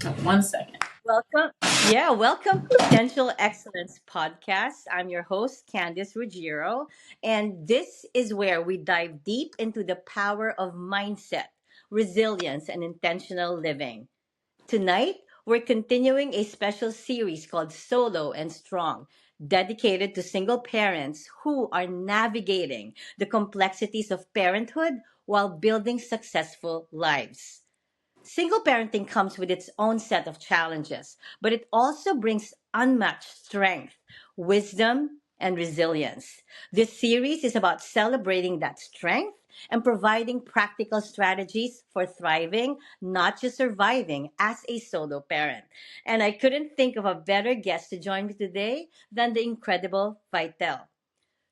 One second. Welcome. Yeah, welcome to Potential Excellence Podcast. I'm your host, Candice Ruggiero, and this is where we dive deep into the power of mindset, resilience, and intentional living. Tonight, we're continuing a special series called Solo and Strong, dedicated to single parents who are navigating the complexities of parenthood while building successful lives. Single parenting comes with its own set of challenges, but it also brings unmatched strength, wisdom, and resilience. This series is about celebrating that strength and providing practical strategies for thriving, not just surviving, as a solo parent. And I couldn't think of a better guest to join me today than the incredible Vitelle.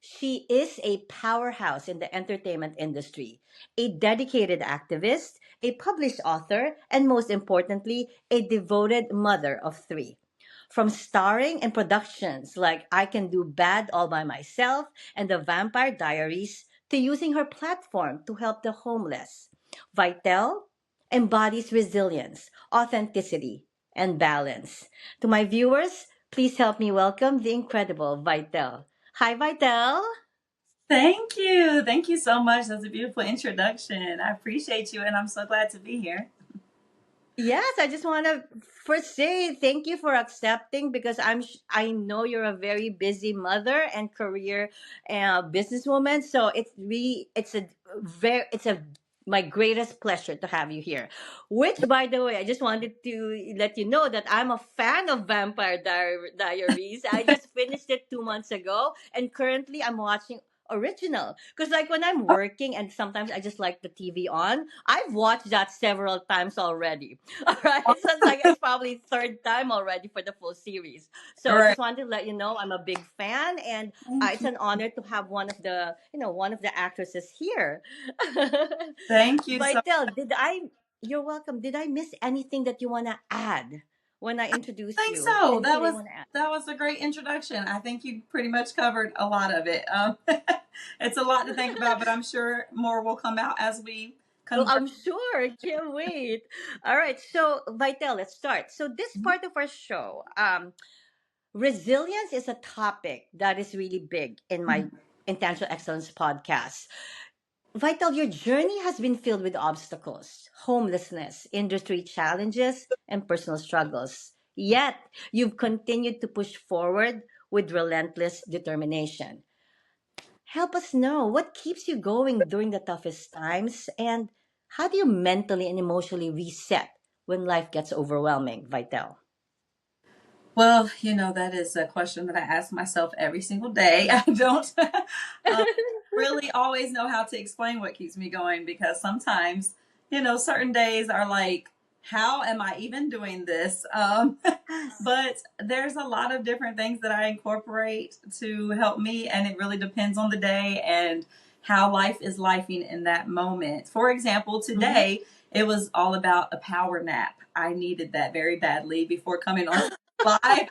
She is a powerhouse in the entertainment industry, a dedicated activist, a published author, and most importantly, a devoted mother of three. From starring in productions like I Can Do Bad All by Myself and The Vampire Diaries to using her platform to help the homeless, Vitelle embodies resilience, authenticity, and balance. To my viewers, please help me welcome the incredible Vitelle. Hi, Vitelle. Thank you. Thank you so much. That's a beautiful introduction. I appreciate you, and I'm so glad to be here. Yes, I just want to first say thank you for accepting because I know you're a very busy mother and career businesswoman. So it's a my greatest pleasure to have you here. Which, by the way, I just wanted to let you know that I'm a fan of Diaries. I just finished it 2 months ago, and currently I'm watching original because like when I'm working and sometimes I just like the TV on, I've watched that several times already. All right, so it's probably third time already for the full series. All So I right. just wanted to let you know I'm a big fan, and Thank it's you. an honor to have one of the actresses here. Thank you so. Vitel, did I? You're welcome. Did I miss anything that you wanna add when I introduce Think you? so. Anything that you wanna add? That was a great introduction. I think you pretty much covered a lot of it. It's a lot to think about, but I'm sure more will come out as we Well, converse. I'm sure. I can't wait. All right. So, Vitel, let's start. So, this part of our show, resilience is a topic that is really big in my Intentional Excellence podcast. Vital, your journey has been filled with obstacles, homelessness, industry challenges, and personal struggles. Yet, you've continued to push forward with relentless determination. Help us know what keeps you going during the toughest times and how do you mentally and emotionally reset when life gets overwhelming, Vital? Well, that is a question that I ask myself every single day. I don't really always know how to explain what keeps me going because sometimes, certain days are like, how am I even doing this? Yes. But there's a lot of different things that I incorporate to help me, and it really depends on the day and how life is lifing in that moment. For example, Mhm. today it was all about a power nap. I needed that very badly before coming on live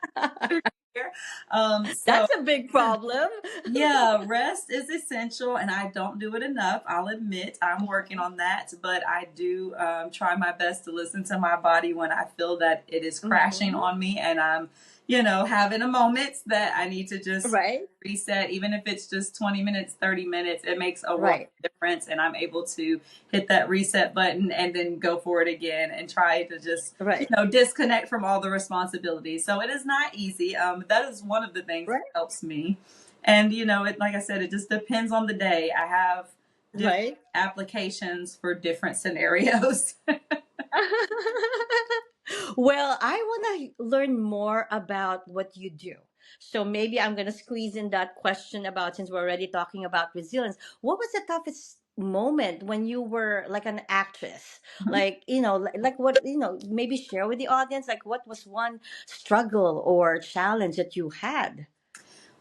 here. So That's a big problem. yeah, rest is essential, and I don't do it enough. I'll admit I'm working on that, but I do try my best to listen to my body when I feel that it is crashing Mhm. on me and I'm, having a moment that I need to just Right? reset. Even if it's just 20 minutes, 30 minutes, it makes a world Right. of difference, and I'm able to hit that reset button and then go for it again and try to just, Right. disconnect from all the responsibilities. So it is not easy. That is one of the things that Right. helps me. And it, like I said, it just depends on the day. I have different Right. applications for different scenarios. Well, I want to learn more about what you do. So maybe I'm going to squeeze in that question about, since we're already talking about resilience, what was the toughest moment when you were like an actress? Like, like what, maybe share with the audience, like what was one struggle or challenge that you had?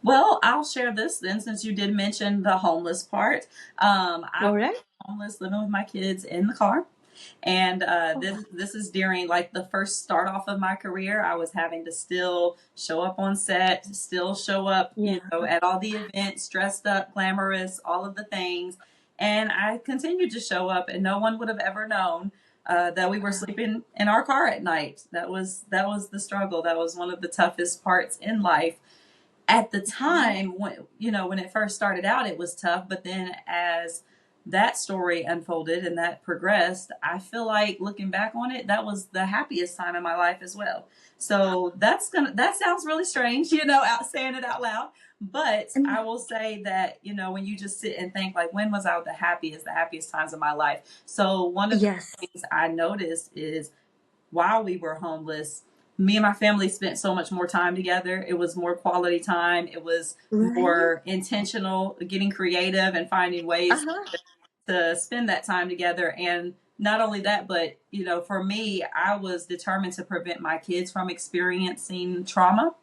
Well, I'll share this then, since you did mention the homeless part. I All was right. homeless, living with my kids in the car. And Oh, wow. this is during like the first start off of my career. I was having to still show up on set, still show up, Yeah. at all the events, dressed up, glamorous, all of the things. And I continued to show up, and no one would have ever known. that we were sleeping in our car at night. That was the struggle. That was one of the toughest parts in life. At the time, when it first started out, it was tough, but then as that story unfolded and that progressed, I feel like looking back on it, that was the happiest time in my life as well. So that sounds really strange, out saying it out loud. But Mm. I will say that, when you just sit and think like, when was I the happiest times of my life? So one of the Yes. things I noticed is while we were homeless, me and my family spent so much more time together. It was more quality time. It was Right. more intentional, getting creative and finding ways Uh-huh. to spend that time together. And not only that, but for me, I was determined to prevent my kids from experiencing trauma.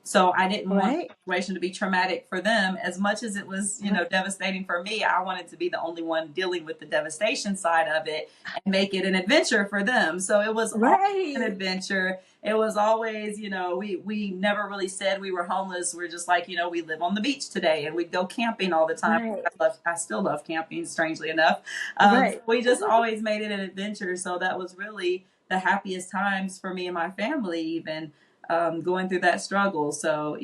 So I didn't want Right. the situation to be traumatic for them as much as it was, Right. devastating for me. I wanted to be the only one dealing with the devastation side of it and make it an adventure for them. So it was always an Right. adventure. It was always, we never really said we were homeless. We're just like, we live on the beach today and we'd go camping all the time. Right. I still love camping, strangely enough. Right. We just always made it an adventure. So that was really the happiest times for me and my family, even going through that struggle. So,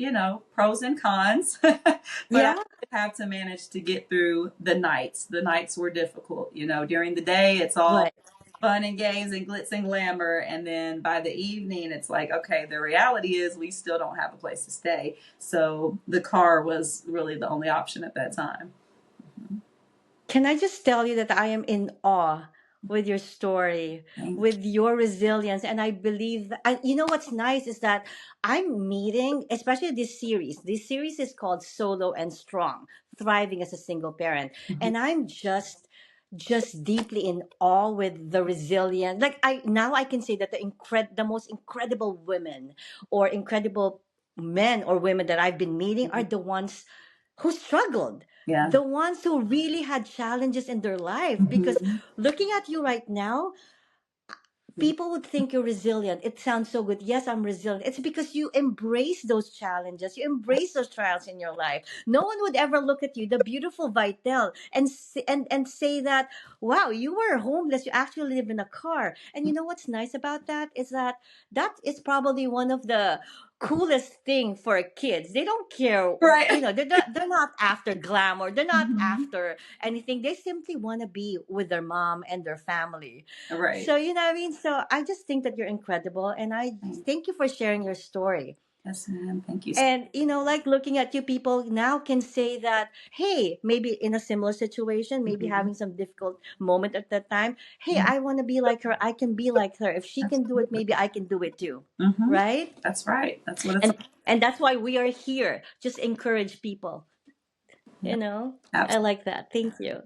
pros and cons, but I Yeah. did have to manage to get through the nights. The nights were difficult. During the day, it's all Right. fun and games and glitz and glamour. And then by the evening, it's like, okay, the reality is we still don't have a place to stay. So the car was really the only option at that time. Can I just tell you that I am in awe with your story, Thank with your resilience, and I believe that, you know what's nice is that I'm meeting, especially this series. This series is called Solo and Strong: Thriving as a Single Parent, you. and I'm just deeply in awe with the resilience. Like I can say that the most incredible women or incredible men or women that I've been meeting are the ones who struggled, Yeah. the ones who really had challenges in their life. Because Mhm. looking at you right now, people would think you're resilient. It sounds so good. Yes, I'm resilient. It's because you embrace those challenges. You embrace those trials in your life. No one would ever look at you, the beautiful Vitelle, and say that, wow, you were homeless. You actually live in a car. And you know what's nice about that is that that is probably one of the coolest thing for kids. They don't care, Right. they're not after glamour. They're not Mhm. after anything. They simply want to be with their mom and their family. Right. So, you know what I mean? So, I just think that you're incredible. And I thank you for sharing your story. Yes, ma'am. Thank you. And, like looking at you, people now can say that, hey, maybe in a similar situation, maybe Mhm. having some difficult moment at that time, hey, I want to be like her. I can be like her. If she can do it, Absolutely. maybe I can do it too. Hmm. Right? That's right. That's what it's all. And that's why we are here. Just encourage people. Yeah. I Absolutely. like that. Thank you.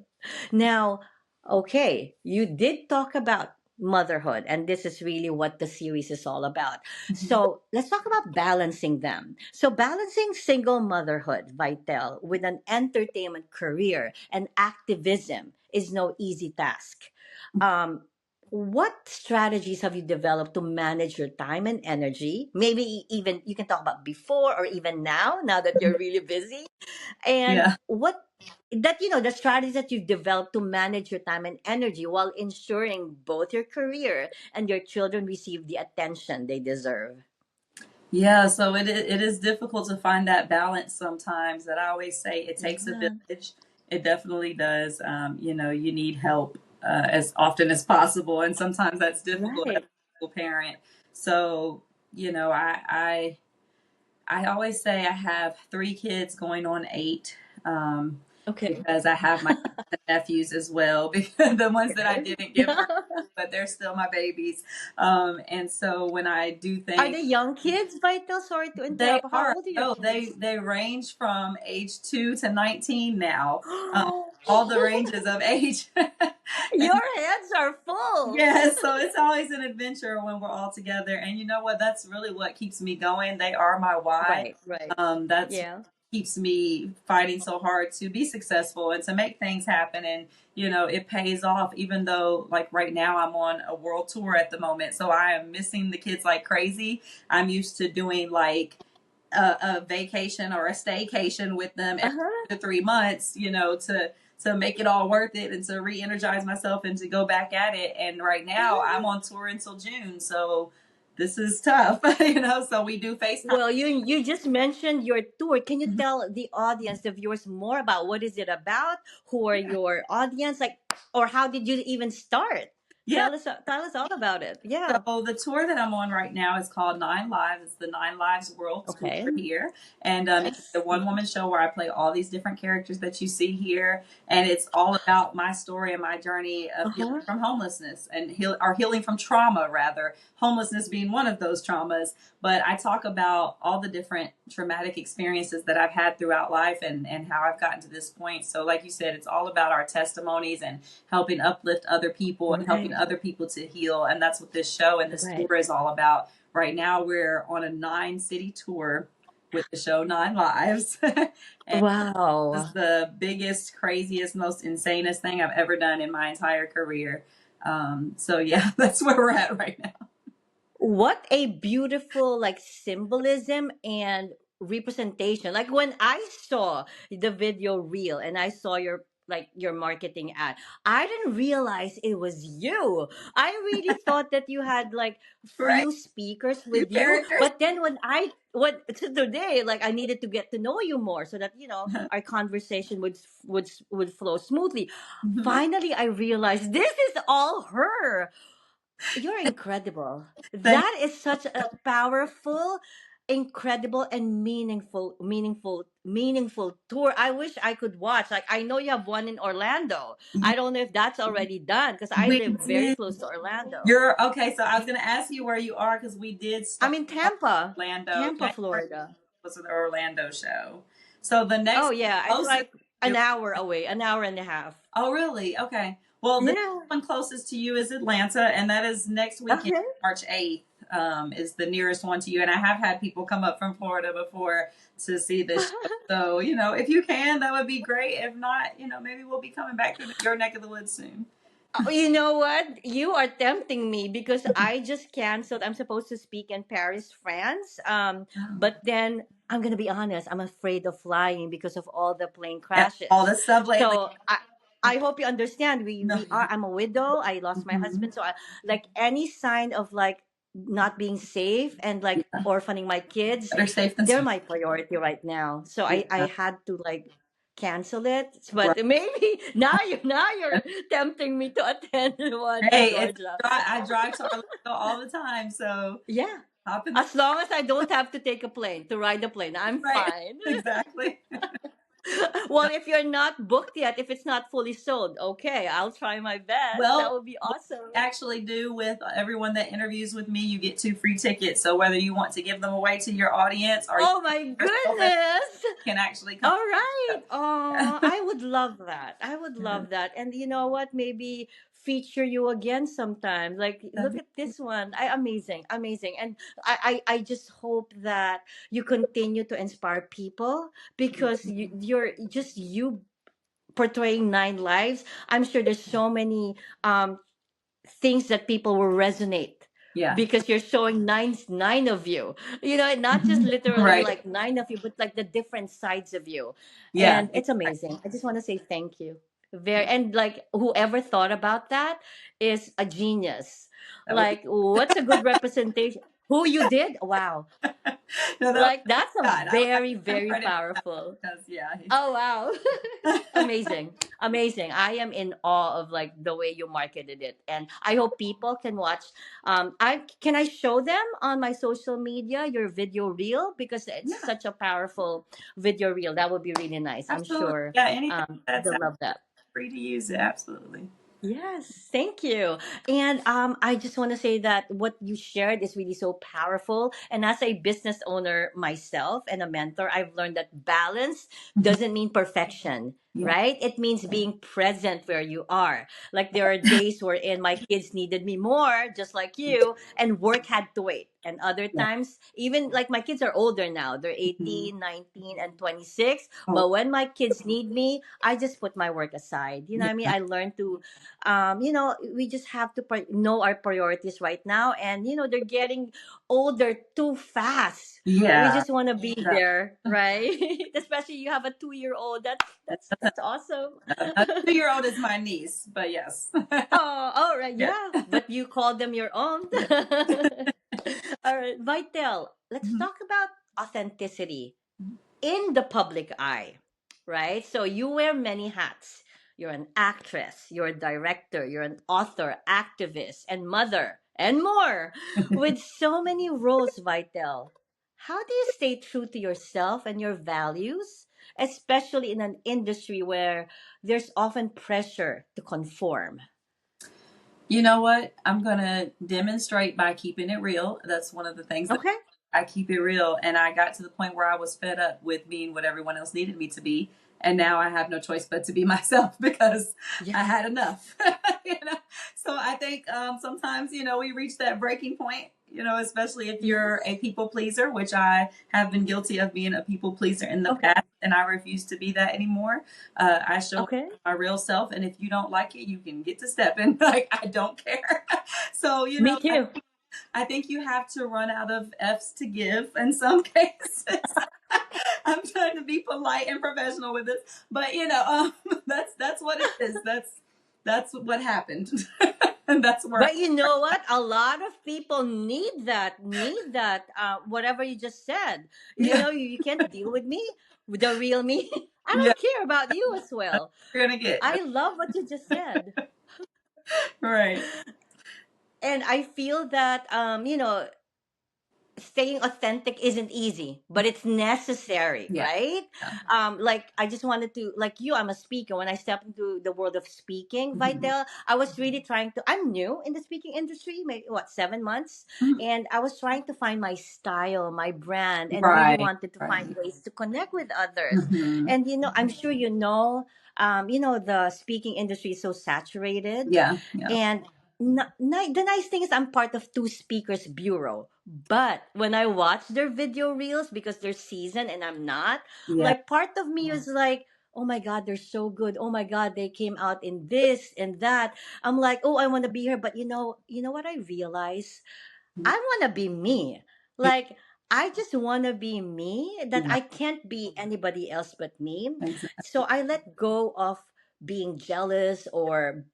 Now, okay, you did talk about motherhood, and this is really what the series is all about. Mhm. So let's talk about balancing them. So, balancing single motherhood, Vitel, with an entertainment career and activism is no easy task. Um, what strategies have you developed to manage your time and energy? Maybe even you can talk about before or even now that you're really busy, and Yeah. what that the strategies that you've developed to manage your time and energy while ensuring both your career and your children receive the attention they deserve. Yeah. So it is difficult to find that balance sometimes. That I always say it takes a Yeah. village. It definitely does. You need help as often as possible, and sometimes that's difficult as Right. a single parent. So I always say I have 3 kids going on 8, Okay. because I have my nephews as well, because the ones that I Okay. didn't give birth to, but they're still my babies. And so when I do Are things, they young kids, Vital? Sorry to they interrupt. How are, old are your no, kids? they range from age 2 to 19 now, all the ranges of age. And Your hands are full. yeah, so it's always an adventure when we're all together. And you know what? That's really what keeps me going. They are my why. Right, right. That's what Yeah. keeps me fighting so hard to be successful and to make things happen. And, it pays off, even though, like, right now I'm on a world tour at the moment. So I am missing the kids like crazy. I'm used to doing like a vacation or a staycation with them every Uh-huh. 2 to 3 months, to to make it all worth it and to re-energize myself and to go back at it. And right now I'm on tour until June, so this is tough. So we do FaceTime. Well, you just mentioned your tour. Can you Mhm. tell the audience, the viewers, more about what is it about? Who are Yeah. your audience? Like, or how did you even start? Yeah. Tell us all about it. Yeah. So the tour that I'm on right now is called Nine Lives. It's the Nine Lives World Tour Okay. here, and it's a Yes. one woman show where I play all these different characters that you see here, and it's all about my story and my journey of Uh healing huh. from homelessness and healing from trauma, rather, homelessness being one of those traumas. But I talk about all the different traumatic experiences that I've had throughout life and how I've gotten to this point. So, like you said, it's all about our testimonies and helping uplift other people and helping Right. other people to heal. And that's what this show and this Right. tour is all about. Right now, we're on a 9 city tour with the show Nine Lives. And this is Wow. the biggest, craziest, most insanest thing I've ever done in my entire career. So, yeah, that's where we're at right now. What a beautiful like symbolism and representation. Like when I saw the video reel and I saw your like your marketing ad, I didn't realize it was you. I really thought that you had like Right? few speakers Few with you, characters. but then when today, like I needed to get to know you more so that our conversation would flow smoothly. Mhm. Finally I realized this is all her. You're incredible. Thank That is such a powerful, incredible, and meaningful tour. I wish I could watch. Like I know you have one in Orlando. you. I don't know if that's already done because I We live very did. close to Orlando. You're okay. So I was going to ask you where you are because we did I'm start in off Tampa, Orlando. Tampa, January Florida. was the Orlando show. So the Oh next yeah, it's closest like an hour away, an hour and a half. Oh, really? Okay. Well, the next Yeah. one closest to you is Atlanta, and that is next weekend, Okay. March 8th, is the nearest one to you. And I have had people come up from Florida before to see this show. So, if you can, that would be great. If not, maybe we'll be coming back to your neck of the woods soon. You know what? You are tempting me because I just canceled. I'm supposed to speak in Paris, France. Oh. But then I'm gonna be honest. I'm afraid of flying because of all the plane And all crashes. this stuff lately. So I hope you understand. No. We are. I'm a widow. I lost my Mhm. husband. So like any sign of like not being safe and like Yeah. orphaning my kids, Better safe than they're sorry. my priority right now. So I Yeah. had to like cancel it. Right. But maybe now you're tempting me to attend one in Hey, Georgia. I drive to Orlando all the time, so Yeah. hop in the As long as I don't have to take a plane to ride the plane, I'm right. fine. Exactly. Well, if you're not booked yet, if it's not fully sold, okay, I'll try my best. That Well, would be awesome. actually do with everyone that interviews with me, you get 2 free tickets. So whether you want to give them away to your audience or you Oh my yourself and goodness. can actually come. All right. Oh, Yeah. I would love that. I would love that. And you know what? Maybe feature you again sometime. Like, That'd look be at this one. Amazing, amazing. And I just hope that you continue to inspire people because you're just you portraying 9 lives. I'm sure there's so many um things that people will resonate yeah. because you're showing nine of you, not just Mhm. literally Right. like nine of you, but like the different sides of you. Yeah. And it's amazing. I just want to say thank you very, and like whoever thought about that is a genius. That would be Like what's a good representation, who you did, wow. no, that Like that's a God. I would like to very give him very credit for that powerful. because yeah. Oh wow. Amazing. Amazing. I am in awe of like the way you marketed it. And I hope people can watch. I show them on my social media your video reel because it's Yeah, such a powerful video reel. That would be really nice. I'm absolutely. sure Yeah, anything that's they'll love that. free to use it, absolutely. Yes, thank you. And I just want to say that what you shared is really so powerful. And as a business owner myself and a mentor, I've learned that balance Mhm. doesn't mean perfection, Yeah. right? It means being present where you are. Like there are days wherein my kids needed me more, just like you, and work had to wait. And other Yeah. times, even like my kids are older now, they're Mhm. 18, 19, and 26. Oh, But when my kids need me, I just put my work aside. You know what I mean? yeah. I learned to we just have to know our priorities right now. And, they're getting older too fast. We Yeah. just want to be That- there, right? Especially you have a 2-year-old. That's That's awesome. A 2-year-old is my niece, but yes. Oh, all right, Yeah. yeah. But you call them your own. Yeah. All right, Vitel, let's Mhm. talk about authenticity in the public eye, right? So you wear many hats. You're an actress, you're a director, you're an author, activist, and mother, and more. With so many roles, Vitel, how do you stay true to yourself and your values, especially in an industry where there's often pressure to conform? You know what? I'm going to demonstrate by keeping it real. That's one of the things that Okay. I keep it real. And I got to the point where I was fed up with being what everyone else needed me to be. And now I have no choice but to be myself because I Yes. had enough. you know? So I think sometimes, we reach that breaking point, especially if you're Yes. a people pleaser, which I have been guilty of being a people pleaser in the Okay. past. And I refuse to be that anymore. I show Okay. my real self. And if you don't like it, you can get to stepping. Like, I don't care. So, Me too. I think you have to run out of F's to give in some cases. I'm trying to be polite and professional with this, but that's what it is. That's what happened, and that's where. But you know what? A lot of people need that, whatever you just said. Yeah, You can't deal with me, with the real me. I yeah, don't care about you as that's well. what you're gonna get. I love what you just said. Right. And I feel that, staying authentic isn't easy, but it's necessary, Yeah. right? Yeah. Like I just wanted to, like you, I'm a speaker. When I stepped into the world of speaking, Mhm. Vital, I was really trying to. I'm new in the speaking industry, maybe what 7 months, Mhm. and I was trying to find my style, my brand, and really Right. wanted to Right. find ways to connect with others. Hmm. And I'm sure the speaking industry is so saturated, Yeah. Yeah. and the nice thing is I'm part of two speakers bureau. But when I watch their video reels, because they're seasoned and I'm not, Yeah. like part of me is like, oh my god, they're so good. Oh my god, they came out in this and that. I'm like, oh, I want to be here. But you know what I realize? I want to be me. Like I just want to be me. That Yeah. I can't be anybody else but me. Exactly. So I let go of being jealous or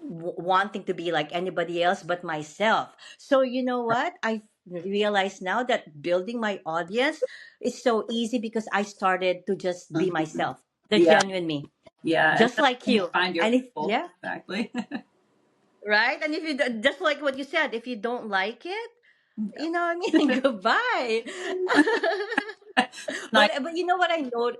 wanting to be like anybody else but myself. So you know what? I realize now that building my audience is so easy because I started to just be Mhm. myself, the Yeah. genuine me, Yeah. And just that's like when you you. find your And if people. yeah, Exactly. right. And if you just like what you said, if you don't like it, Yeah. what I mean, goodbye. Nice. But you know what I know,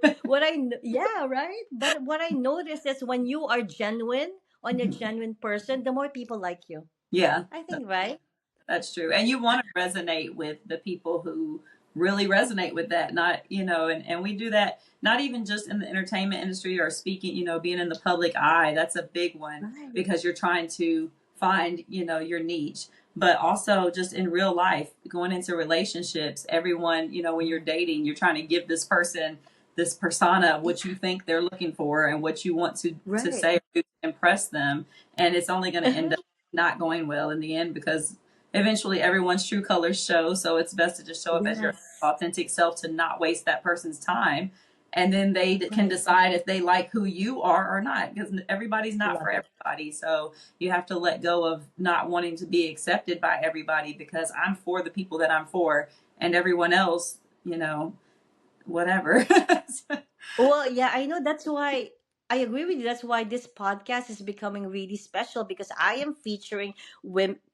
yeah, right. But what I noticed is when you are genuine, on a genuine person, the more people like you. Yeah. I think, right? That's true. And you want to resonate with the people who really resonate with that. Not, and we do that not even just in the entertainment industry or speaking, being in the public eye. That's a big one Right. because you're trying to find, your niche. But also just in real life, going into relationships, everyone, when you're dating, you're trying to give this person this persona of what you think they're looking for and what you want to Right. say or do to impress them. And it's only going to end Uh-huh. up not going well in the end because eventually everyone's true colors show. So it's best to just show up as your Yes. authentic self to not waste that person's time. And then they can Right. decide if they like who you are or not, because everybody's not Love for it. everybody. So you have to let go of not wanting to be accepted by everybody because I'm for the people that I'm for, and everyone else, whatever. Well, yeah, I know that's why I agree with you. That's why this podcast is becoming really special because I am featuring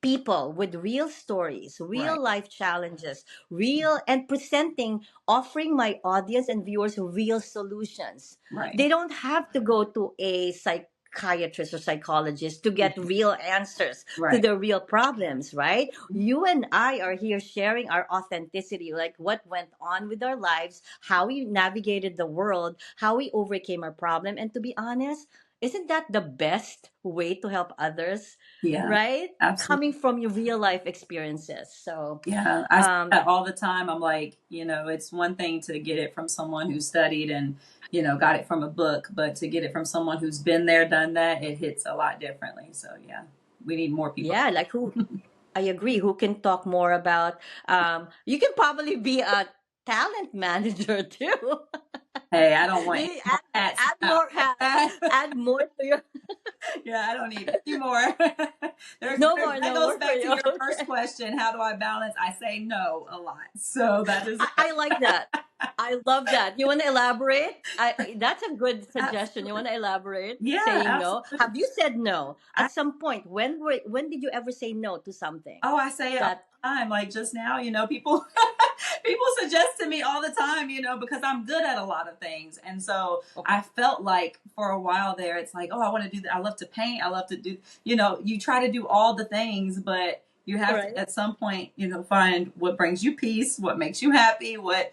people with real stories, Right, real life challenges, real and presenting, offering my audience and viewers real solutions. right, They don't have to go to a psychiatrist or psychologist to get real answers to right. the real problems, right? You and I are here sharing our authenticity, like what went on with our lives, how we navigated the world, how we overcame our problem. And to be honest, isn't that the best way to help others, Yeah, right? absolutely. Coming from your real life experiences. So, Yeah, I say um, that all the time. I'm like, it's one thing to get it from someone who studied and, got it from a book, but to get it from someone who's been there, done that, it hits a lot differently. So, yeah, we need more people. yeah, like who I agree. Who can talk more about? You can probably be a talent manager too. Hey, I don't want any Maybe more hats add now. more hats. Add more to your. Yeah, I don't need any more. That No goes more for back to you. your first Okay. question. How do I balance? I say no a lot. So that is I like that. I love that. You want to elaborate? That's a good suggestion. You absolutely. want to elaborate? Yeah, Saying no. absolutely. Have you said no at some point? When did you ever say no to something Oh, I say it all that? the time. Like just now, people people suggest to me all the time, because I'm good at a lot of things. And so Okay. I felt like for a while there, it's like, oh, I want to do that. I love to paint. I love to do, you try to do all the things, but you have Right. to at some point, find what brings you peace, what makes you happy, what,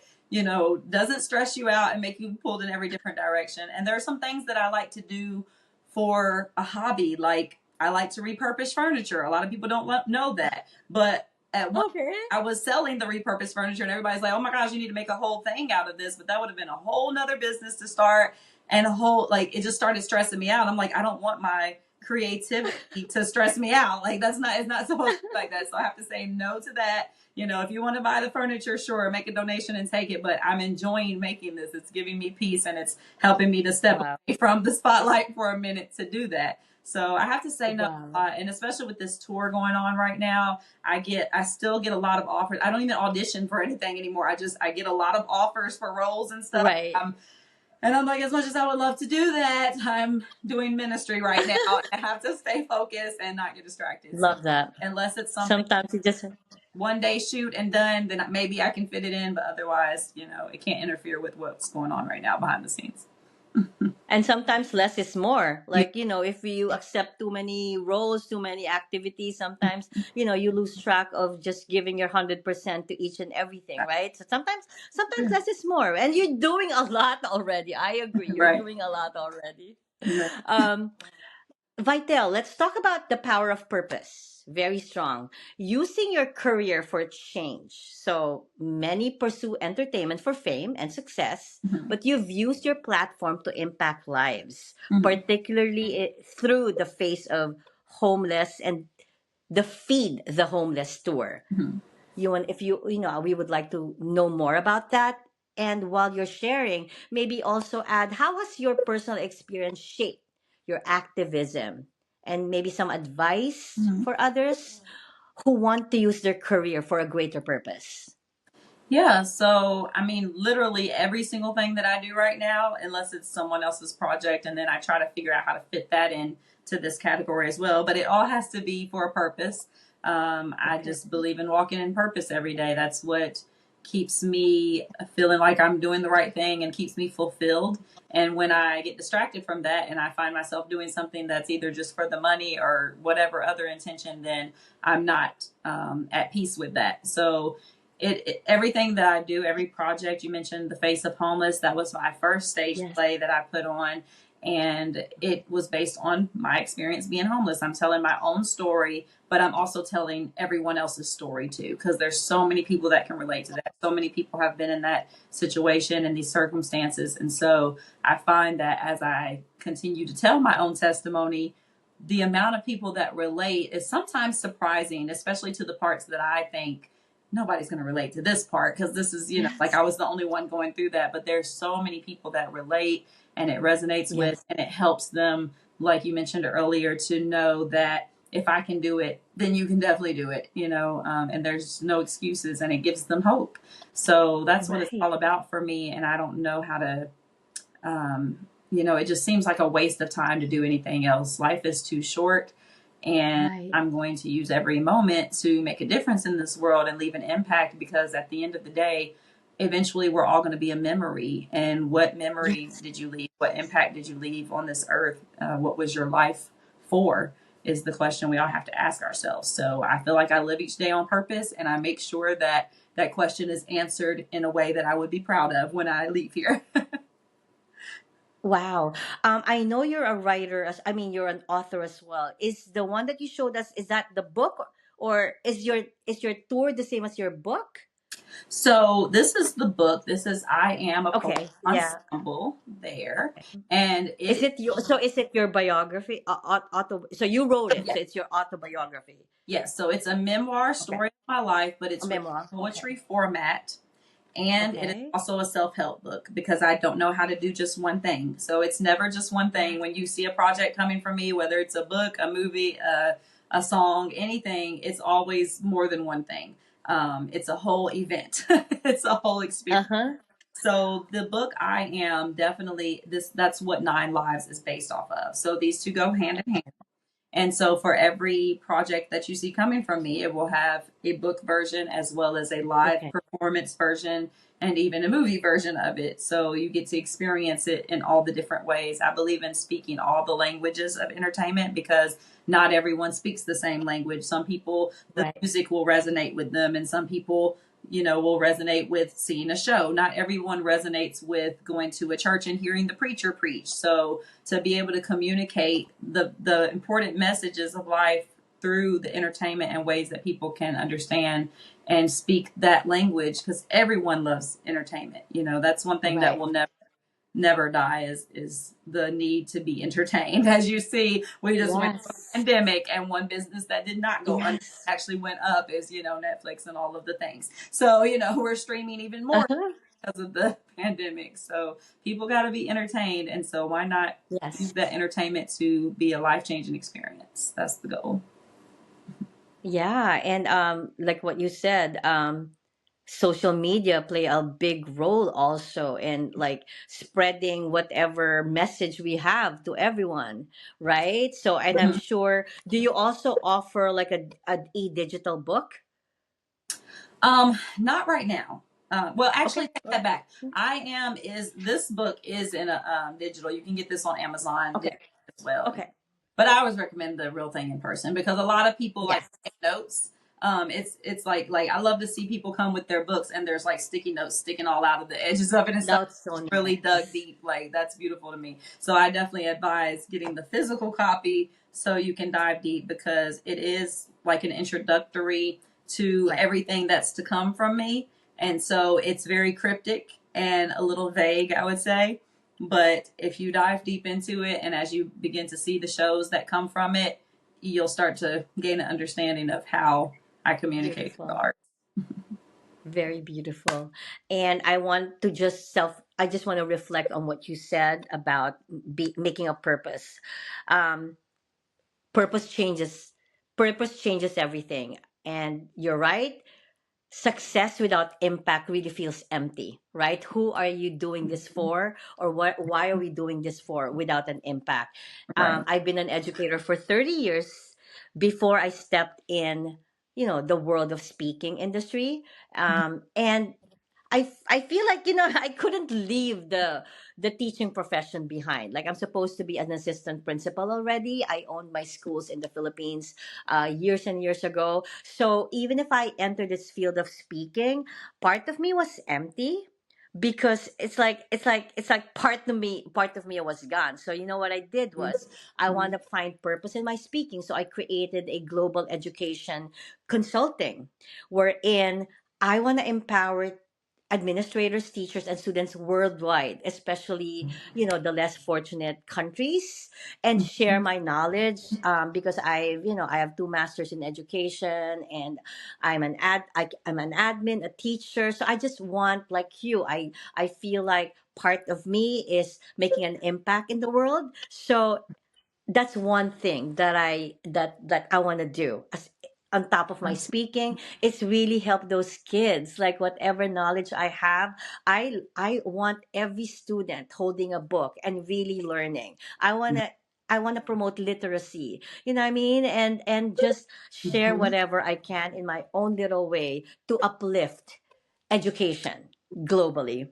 doesn't stress you out and make you pulled in every different direction. And there are some things that I like to do for a hobby. Like I like to repurpose furniture. A lot of people don't know that, but at one Okay. I was selling the repurposed furniture and everybody's like, oh my gosh, you need to make a whole thing out of this. But that would have been a whole nother business to start and a whole, like, it just started stressing me out. I'm like, I don't want my creativity to stress me out. Like, it's not supposed to be like that. So I have to say no to that. If you want to buy the furniture, sure, make a donation and take it. But I'm enjoying making this. It's giving me peace and it's helping me to step Wow. away from the spotlight for a minute to do that. So I have to say no, Wow. and especially with this tour going on right now, I still get a lot of offers. I don't even audition for anything anymore. I get a lot of offers for roles and stuff. Right. And I'm like, as much as I would love to do that, I'm doing ministry right now. I have to stay focused and not get distracted. So Love that. unless it's something Sometimes you just. one day shoot and done, then maybe I can fit it in. But otherwise, it can't interfere with what's going on right now behind the scenes. And sometimes less is more. Yeah, Like, if you accept too many roles, too many activities, sometimes, you lose track of just giving your 100% to each and everything, right? So sometimes less is more. And you're doing a lot already. I agree. You're right. doing a lot already. Right. Um, Vitel, let's talk about the power of purpose. Very strong. Using your career for change. So many pursue entertainment for fame and success, Mhm. but you've used your platform to impact lives, Mhm. particularly through the face of homeless and the Feed the Homeless tour. Mhm. If we would like to know more about that. And while you're sharing, maybe also add how has your personal experience shaped your activism and maybe some advice Mhm. for others who want to use their career for a greater purpose. Yeah, so I mean, literally every single thing that I do right now, unless it's someone else's project, and then I try to figure out how to fit that in to this category as well. But it all has to be for a purpose. I Okay. just believe in walking in purpose every day. That's what keeps me feeling like I'm doing the right thing and keeps me fulfilled. And when I get distracted from that and I find myself doing something that's either just for the money or whatever other intention, then I'm not at peace with that. So everything that I do, every project you mentioned, the Face of Homeless, that was my first stage Yes. play that I put on, and it was based on my experience being homeless. I'm telling my own story, but I'm also telling everyone else's story too, because there's so many people that can relate to that. So many people have been in that situation and these circumstances, and so I find that as I continue to tell my own testimony, the amount of people that relate is sometimes surprising, especially to the parts that I think nobody's going to relate to this part because this is, like Yes. I was the only one going through that. But there's so many people that relate and it resonates with Yes. and it helps them, like you mentioned earlier, to know that if I can do it, then you can definitely do it, and there's no excuses and it gives them hope. So that's what it's Right. all about for me. And I don't know how to, it just seems like a waste of time to do anything else. Life is too short, and Right. I'm going to use every moment to make a difference in this world and leave an impact because at the end of the day, eventually we're all going to be a memory. And what memory Yes. did you leave? What impact did you leave on this earth? What was your life for? Is the question we all have to ask ourselves. So I feel like I live each day on purpose and I make sure that that question is answered in a way that I would be proud of when I leave here. Wow. I know you're a writer. I mean, you're an author as well. Is the one that you showed us, is that the book, or is your tour the same as your book? So this is the book. This is I Am a Poet Okay. Yeah. Ensemble there. Okay. And Is it your biography? So you wrote it. yeah, So it's your autobiography. yes. So it's a memoir Okay. story of my life, but A it's written memoir. in Okay. poetry format. And it is Okay. also a self-help book because I don't know how to do just one thing. So it's never just one thing. When you see a project coming from me, whether it's a book, a movie, a song, anything, it's always more than one thing. It's a whole event. It's a whole experience. Uh-huh. So the book I am definitely this that's what Nine Lives is based off of. So these two go hand in hand. And so for every project that you see coming from me, it will have a book version as well as a live Okay. performance version and even a movie version of it. So you get to experience it in all the different ways. I believe in speaking all the languages of entertainment because not everyone speaks the same language. Some people, the Right. music will resonate with them, and some people, will resonate with seeing a show. Not everyone resonates with going to a church and hearing the preacher preach. So to be able to communicate the important messages of life through the entertainment and ways that people can understand and speak that language, because everyone loves entertainment. That's one thing that Right. will never die is the need to be entertained. As you see, we just went through a Yes. pandemic, and one business that did not go under Yes. actually went up is Netflix and all of the things. So we're streaming even more Uh-huh. because of the pandemic. So people got to be entertained, and so why not use Yes. that entertainment to be a life-changing experience? That's the goal. Yeah, and like what you said, social media play a big role also in like spreading whatever message we have to everyone, right? So, and I'm Mhm. sure, do you also offer like a e-digital book? Not right now. Well, actually, Okay. take that back. I am is this book is in a digital. You can get this on Amazon Okay. as well. Okay. But I always recommend the real thing in person because a lot of people like Yes. to take notes. It's like I love to see people come with their books and there's like sticky notes sticking all out of the edges of it and stuff. That's so Really dug nice. deep. Like that's beautiful to me. So I definitely advise getting the physical copy so you can dive deep because it is like an introductory to Right. everything that's to come from me. And so it's very cryptic and a little vague, I would say. But if you dive deep into it and as you begin to see the shows that come from it, you'll start to gain an understanding of how I communicate through the Beautiful. art. Very beautiful. And I just want to reflect on what you said about making a purpose. Um, purpose changes, purpose changes everything. And you're right. Success without impact really feels empty, right? Who are you doing this for? Or why are we doing this for without an impact? Right. I've been an educator for 30 years before I stepped in, the world of speaking industry. And I feel like I couldn't leave the teaching profession behind. Like I'm supposed to be an assistant principal already. I owned my schools in the Philippines years and years ago. So even if I entered this field of speaking, part of me was empty because it's like part of me was gone. So you know what I did was I want to find purpose in my speaking. So I created a global education consulting wherein I want to empower administrators, teachers, and students worldwide, especially, the less fortunate countries, and share my knowledge because I have two masters in education, and I'm an admin, a teacher. So I just want, like you, I feel like part of me is making an impact in the world. So that's one thing that I want to do on top of my Absolutely. speaking. It's really help those kids, like whatever knowledge I have. I want every student holding a book and really learning. I want to promote literacy, you know what I mean, and just share Mhm. whatever I can in my own little way to uplift education globally.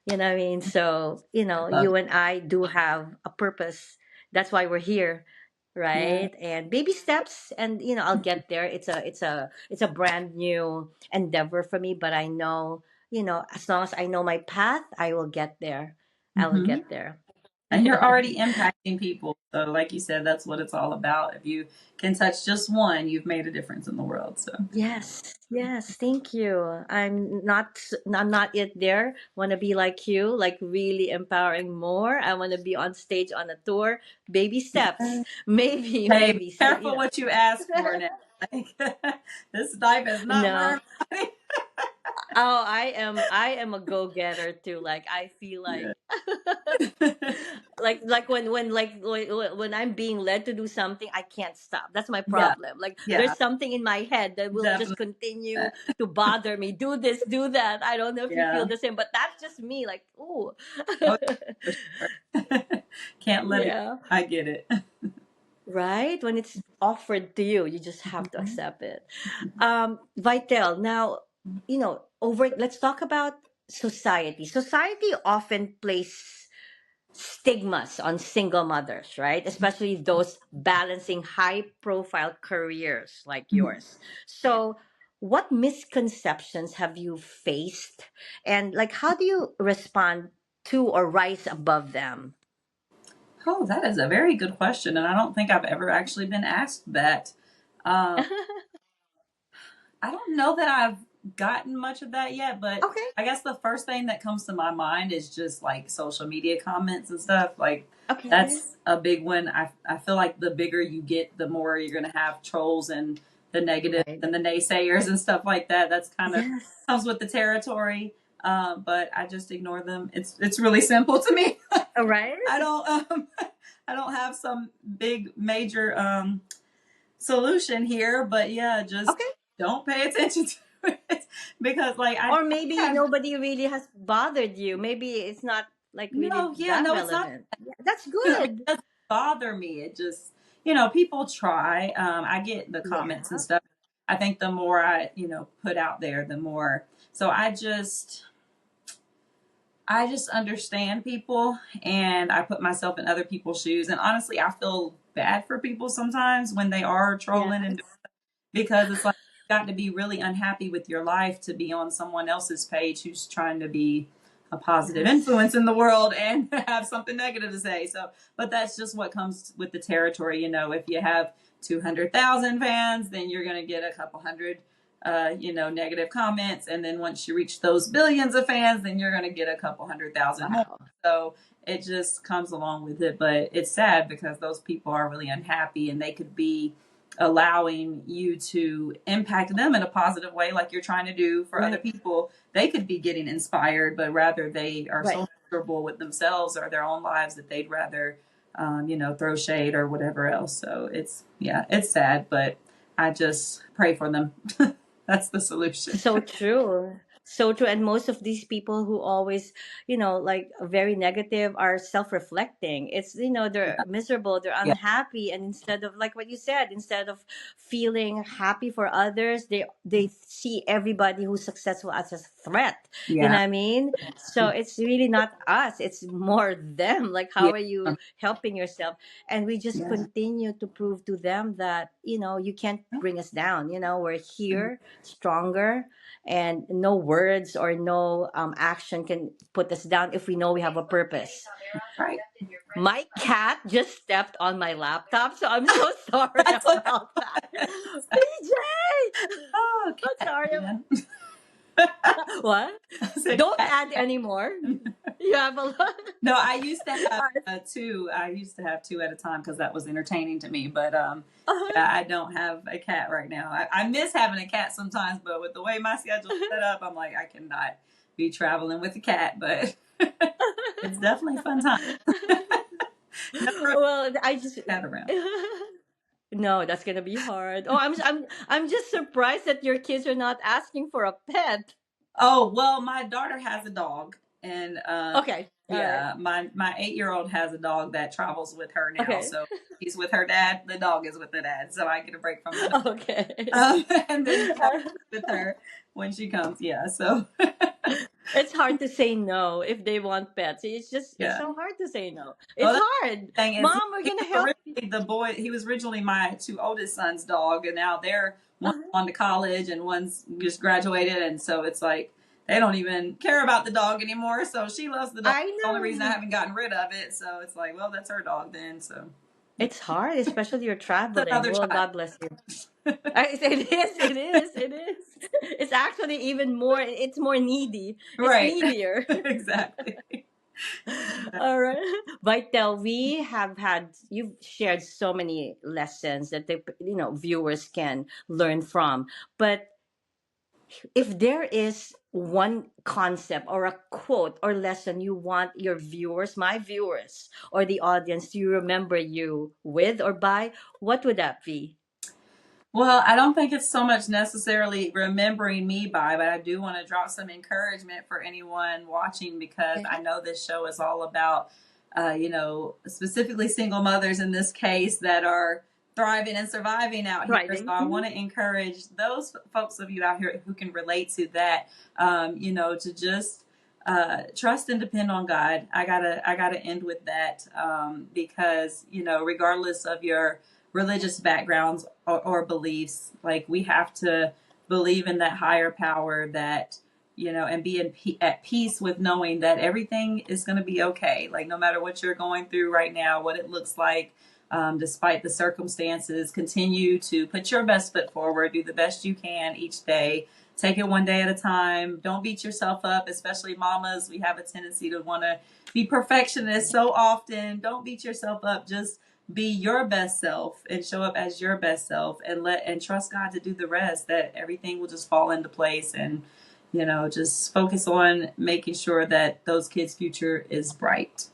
You know what I mean? So, Love you and I do have a purpose. That's why we're here, it. Yeah. right? And baby steps, and I'll get there. It's a brand new endeavor for me, but I know, as long as I know my path, I will get there. I will Hmm. get there. And you're already impacting people. So, like you said, that's what it's all about. If you can touch just one, you've made a difference in the world. So, Yes, yes, thank you. I'm not yet there. Want to be like you, like really empowering more. I want to be on stage on a tour. Baby steps. Maybe, hey, be maybe. So, careful what you ask for now. Like, this life is not for no. everybody. Oh, I am a go-getter too. Like I feel Yeah. like like when I'm being led to do something, I can't stop. That's my Yeah. problem. Like Yeah. there's something in my head that will just Definitely. continue to bother me. Do this, do that. I don't know if you feel Yeah. the same, but that's just me. Like, ooh. Oh, for sure. Can't let it. Yeah. I get it. Right? When it's offered to you, you just have to Mhm. accept it. Vitel, now, over let's talk about society. Society often place stigmas on single mothers, right? Especially those balancing high profile careers like yours. So, what misconceptions have you faced? And like how do you respond to or rise above them? Oh, that is a very good question, and I don't think I've ever actually been asked that. Um, I don't know that I've gotten much of that yet, but Okay. I guess the first thing that comes to my mind is just like social media comments and stuff. Like Okay. that's a big one. I feel like the bigger you get, the more you're going to have trolls and the negatives Right. and the naysayers and stuff like that. That's kind of Yes. comes with the territory. But I just ignore them. It's really simple to me. All right. I don't I don't have some big major solution here, but yeah, just Okay. don't pay attention to it because like I Or maybe have nobody really has bothered you. Maybe it's not like really no, yeah, that no, it's not. relevant. Yeah, that's It good. doesn't bother me. It just people try. I get the comments and Yeah. stuff. I think the more I put out there, the more. So I just understand people and I put myself in other people's shoes. And honestly, I feel bad for people sometimes when they are trolling Yes. and because it's like you've got to be really unhappy with your life to be on someone else's page who's trying to be a positive Yes. influence in the world and have something negative to say. So, but that's just what comes with the territory. If you have 200,000 fans, then you're going to get a couple hundred, negative comments. And then once you reach those billions of fans, then you're going to get a couple 100,000 more. Wow. So it just comes along with it. But it's sad because those people are really unhappy and they could be allowing you to impact them in a positive way like you're trying to do for other Right. people. They could be getting inspired, but rather they are Right. so miserable with themselves or their own lives that they'd rather throw shade or whatever else. So it's sad, but I just pray for them. That's the solution. So true. So true. And most of these people who always, like very negative are self-reflecting. It's, they're Yeah, miserable, they're yeah, unhappy. And instead of like what you said, instead of feeling happy for others, they see everybody who's successful as a threat. You know yeah, what I mean? So it's really not us. It's more them. Like, how yeah, are you helping yourself? And we just yeah. continue to prove to them that, you can't bring us down. We're here stronger, and no words or no action can put us down if we know we have a purpose. Right. My cat just stepped on my laptop, so I'm so sorry That's what about that. happens. PJ! Oh, I'm cat sorry. man. What? I said Don't cat. add anymore. You have a lot. No, I used to have two. I used to have two at a time because that was entertaining to me. But yeah, I don't have a cat right now. I miss having a cat sometimes, but with the way my schedule's set up, I'm like I cannot be traveling with a cat. But it's definitely a fun time. Never a Well, I just cat around. no, that's gonna be hard. Oh, I'm just surprised that your kids are not asking for a pet. Oh well, my daughter has a dog, and Okay, all right. yeah, my 8-year-old has a dog that travels with her now. Okay. So he's with her dad. The dog is with the dad. So I get a break from the dog. Okay. And then the dog is with her when she comes. Yeah. So It's hard to say no if they want pets. It's yeah. so hard to say no. Well, It's that's hard. the thing is, Mom, we're he gonna was help you. originally the boy. He was originally my two oldest sons' dog, and now they're one's Uh-huh. on to college and one's just graduated, and so it's like they don't even care about the dog anymore. So she loves the dog. I It's the only reason I know. haven't gotten rid of it. So it's like, well, that's her dog then. So It's hard, especially you're it's traveling. another Well, child. God bless you. It is. It is. It is. It's actually even more. It's more needy. It's Right. needier. Exactly. All right. Vitel, we have had you've shared so many lessons that the viewers can learn from. But If there is one concept or a quote or lesson you want your viewers, my viewers, or the audience to remember you with or by, what would that be? Well, I don't think it's so much necessarily remembering me by, but I do want to drop some encouragement for anyone watching because I know this show is all about, specifically single mothers in this case that are thriving and surviving out here. So Thriving. I Mhm. want to encourage those folks of you out here who can relate to that, to just trust and depend on God. I gotta end with that because regardless of your religious backgrounds or beliefs. Like we have to believe in that higher power that, and be at peace with knowing that everything is going to be okay. Like no matter what you're going through right now, what it looks like, despite the circumstances, continue to put your best foot forward, do the best you can each day. Take it one day at a time. Don't beat yourself up, especially mamas. We have a tendency to want to be perfectionists so often. Don't beat yourself up. Just be your best self and show up as your best self and trust God to do the rest, that everything will just fall into place, and just focus on making sure that those kids' future is bright.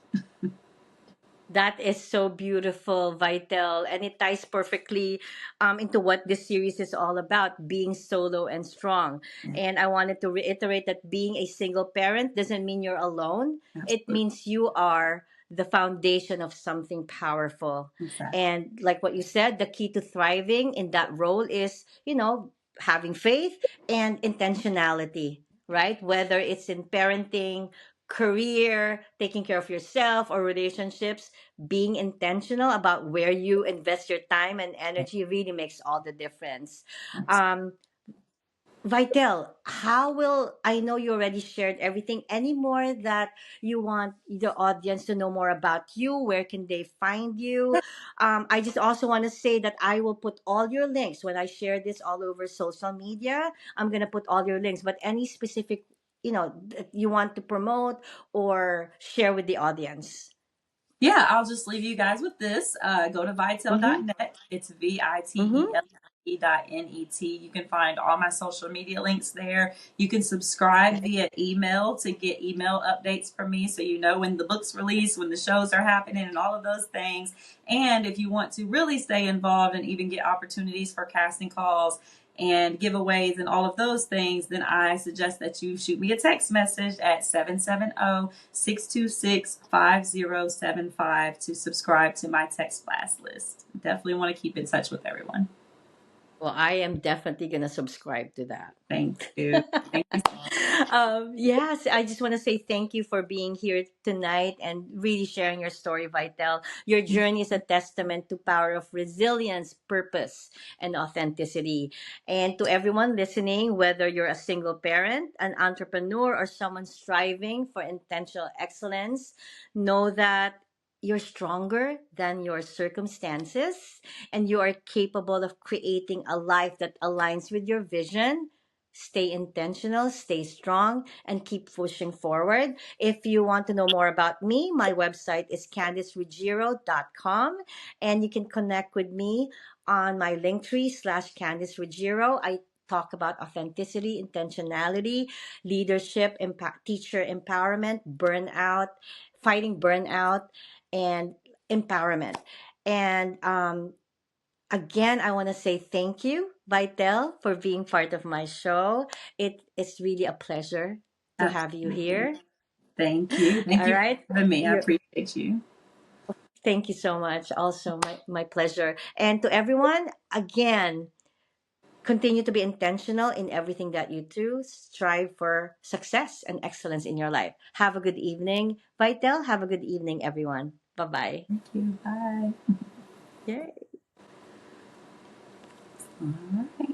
That is so beautiful, Vital, and it ties perfectly into what this series is all about, being solo and strong. And I wanted to reiterate that being a single parent doesn't mean you're alone. It Absolutely. means you are the foundation of something powerful. Exactly. And like what you said, the key to thriving in that role is, having faith and intentionality, right? Whether it's in parenting, career, taking care of yourself, or relationships, being intentional about where you invest your time and energy really makes all the difference. Absolutely. Um, Vitel, how will I know you already shared everything? Any more that you want the audience to know more about you? Where can they find you? I just also want to say that I will put all your links when I share this all over social media. I'm gonna put all your links, but any specific, that you want to promote or share with the audience. Yeah, I'll just leave you guys with this. Go to Mm-hmm. Vitelle.net. It's Mm-hmm. VITELE.net. You can find all my social media links there. You can subscribe via email to get email updates from me so you know when the book's released, when the shows are happening, and all of those things. And if you want to really stay involved and even get opportunities for casting calls and giveaways and all of those things, then I suggest that you shoot me a text message at 770-626-5075 to subscribe to my text blast list. Definitely want to keep in touch with everyone. Well, I am definitely going to subscribe to that. Thank you. Thank you. Yes, I just want to say thank you for being here tonight and really sharing your story, Vital. Your journey is a testament to power of resilience, purpose, and authenticity. And to everyone listening, whether you're a single parent, an entrepreneur, or someone striving for intentional excellence, know that you're stronger than your circumstances and you are capable of creating a life that aligns with your vision. Stay intentional, stay strong, and keep pushing forward. If you want to know more about me, my website is candiceruggiero.com, and you can connect with me on my linktree /Candice Ruggiero. I talk about authenticity, intentionality, leadership, impact, teacher empowerment, burnout, fighting burnout, and empowerment. And again, I want to say thank you, Vitel, for being part of my show. It is really a pleasure to have you Absolutely. here. Thank you. Thank All you for right. having me. I You're, appreciate you. thank you so much. Also, my pleasure. And to everyone, again, continue to be intentional in everything that you do. Strive for success and excellence in your life. Have a good evening, Vitel. Have a good evening, everyone. Bye bye. Thank you. Bye. Yay. All right.